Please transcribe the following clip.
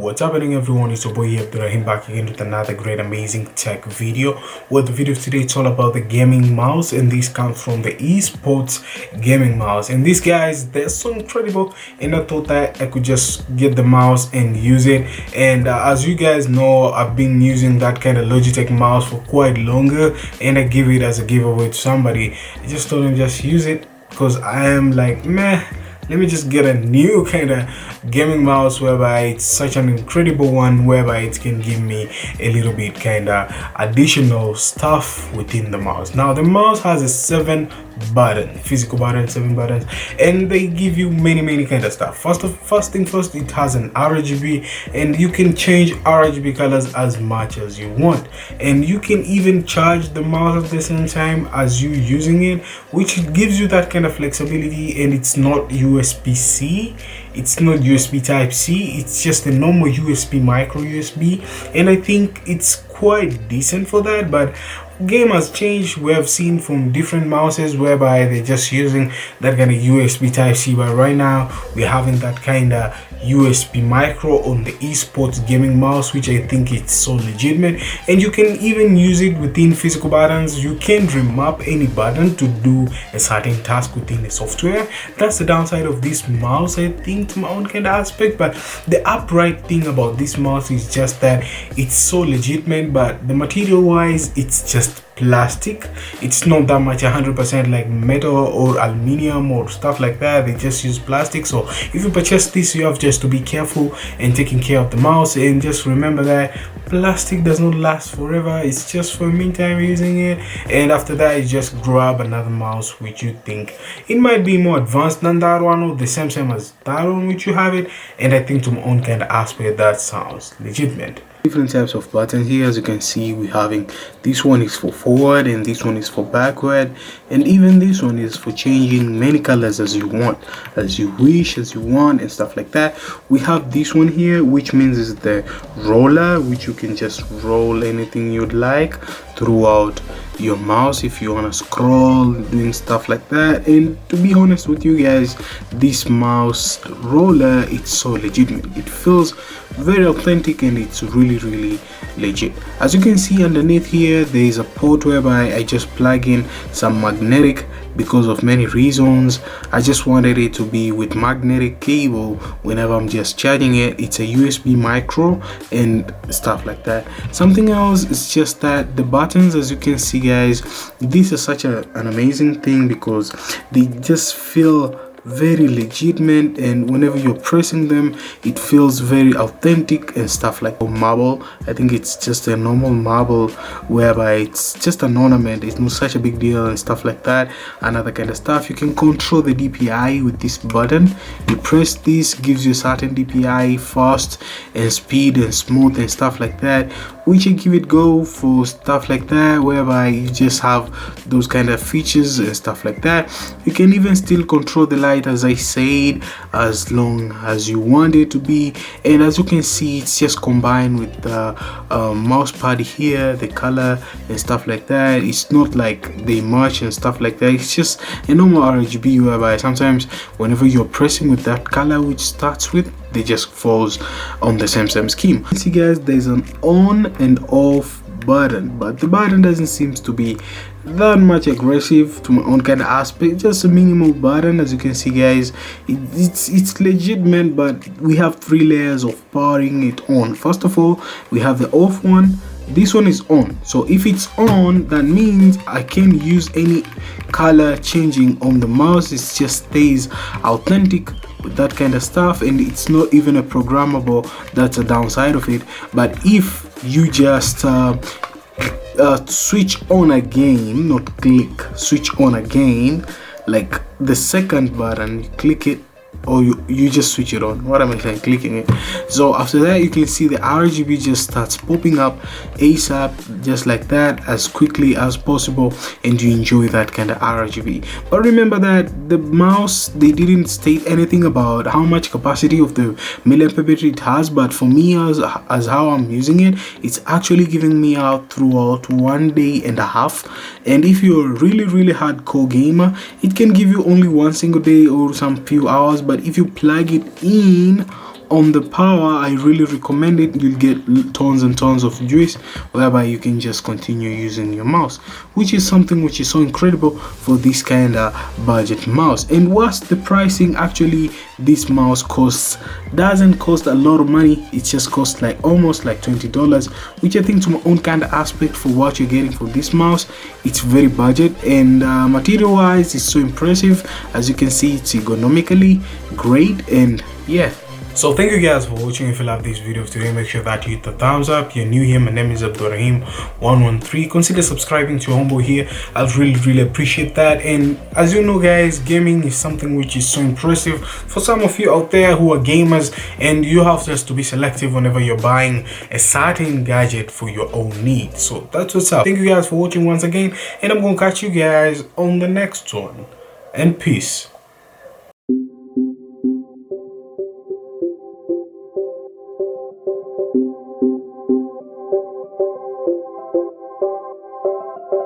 What's happening, everyone? It's your boy here, Abdurrahim, back again with another great amazing tech video. Well, the video today, it's all about the gaming mouse, and this comes from the esports gaming mouse. And these guys, they're so incredible, and I thought that I could just get the mouse and use it. And as you guys know, I've been using that kind of Logitech mouse for quite longer, and I give it as a giveaway to somebody. I just told him just use it because I am like, meh, let me just get a new kind of gaming mouse whereby it's such an incredible one, whereby it can give me a little bit kind of additional stuff within the mouse. Now the mouse has a 7 physical button, 7 buttons, and they give you many kind of stuff. First thing first, it has an RGB, and you can change RGB colors as much as you want, and you can even charge the mouse at the same time as you using it, which gives you that kind of flexibility. And it's not USB-C, it's not USB Type-C, it's just a normal USB, micro USB, and I think it's quite decent for that. But game has changed. We have seen from different mouses whereby they're just using that kind of USB Type-C, but right now we're having that kind of USB micro on the esports gaming mouse, which I think it's so legitimate. And you can even use it within physical buttons. You can remap any button to do a certain task within the software. That's the downside of this mouse, I think, to my own kind of aspect. But the upright thing about this mouse is just that it's so legitimate, but the material wise, it's just plastic. It's not that much 100% like metal or aluminium or stuff like that. They just use plastic. So if you purchase this, you have just to be careful and taking care of the mouse, and just remember that plastic does not last forever. It's just for meantime using it, and after that you just grab another mouse which you think it might be more advanced than that one, or the same as that one which you have it. And I think to my own kind of aspect, that sounds legitimate. Different types of buttons here. As you can see, we're having this one is for forward, and this one is for backward, and even this one is for changing many colors as you want, as you wish, as you want, and stuff like that. We have this one here, which means is the roller, which you can just roll anything you'd like throughout your mouse if you want to scroll, doing stuff like that. And to be honest with you guys, this mouse roller, it's so legitimate. It feels very authentic, and it's really legit. As you can see underneath here, there is a port whereby I just plug in some magnetic because of many reasons. I just wanted it to be with magnetic cable whenever I'm just charging it. It's a USB micro and stuff like that. Something else is just that the buttons, as you can see guys, this is such an amazing thing because they just feel very legitimate, and whenever you're pressing them, it feels very authentic and stuff like marble. I think it's just a normal marble whereby it's just an ornament, it's not such a big deal and stuff like that, and other kind of stuff. You can control the DPI with this button. You press this, gives you certain DPI, fast and speed and smooth and stuff like that, which you give it go for stuff like that, whereby you just have those kind of features and stuff like that. You can even still control the light, as I said, as long as you want it to be. And as you can see, it's just combined with the mouse pad here, the color and stuff like that. It's not like they match and stuff like that. It's just a normal RGB, whereby sometimes whenever you're pressing with that color which starts with, they just falls on the same scheme. See guys, there's an on and off button, but the button doesn't seem to be that much aggressive to my own kind of aspect. Just a minimal button. As you can see guys, it's legitimate, but we have 3 layers of powering it on. First of all, we have the off one. This one is on, so if it's on, that means I can use any color changing on the mouse. It just stays authentic with that kind of stuff, and it's not even a programmable. That's a downside of it. But if you just switch on again, not click, switch on again, like the second button, you click it, or you just switch it on. What am I saying? Clicking it. So after that, you can see the RGB just starts popping up ASAP, just like that, as quickly as possible, and you enjoy that kind of RGB. But remember that the mouse, they didn't state anything about how much capacity of the milliamp battery it has, but for me, as how I'm using it, it's actually giving me out throughout 1.5 days. And if you're really hardcore gamer, it can give you only 1 single day or some few hours. But if you plug it in on the power, I really recommend it. You'll get tons and tons of juice, whereby you can just continue using your mouse, which is something which is so incredible for this kind of budget mouse. And what's the pricing? Actually, this mouse doesn't cost a lot of money. It just costs like almost like $20, which I think, to my own kind of aspect, for what you're getting for this mouse, it's very budget. And material wise, it's so impressive. As you can see, it's ergonomically great. And yeah, so thank you guys for watching. If you love these videos today, make sure that you hit the thumbs up. You're new here, my name is Abdurrahim113. Consider subscribing to Homeboy here. I'll really appreciate that. And as you know guys, gaming is something which is so impressive for some of you out there who are gamers, and you have just to be selective whenever you're buying a certain gadget for your own needs. So that's what's up. Thank you guys for watching once again, and I'm gonna catch you guys on the next one, and peace.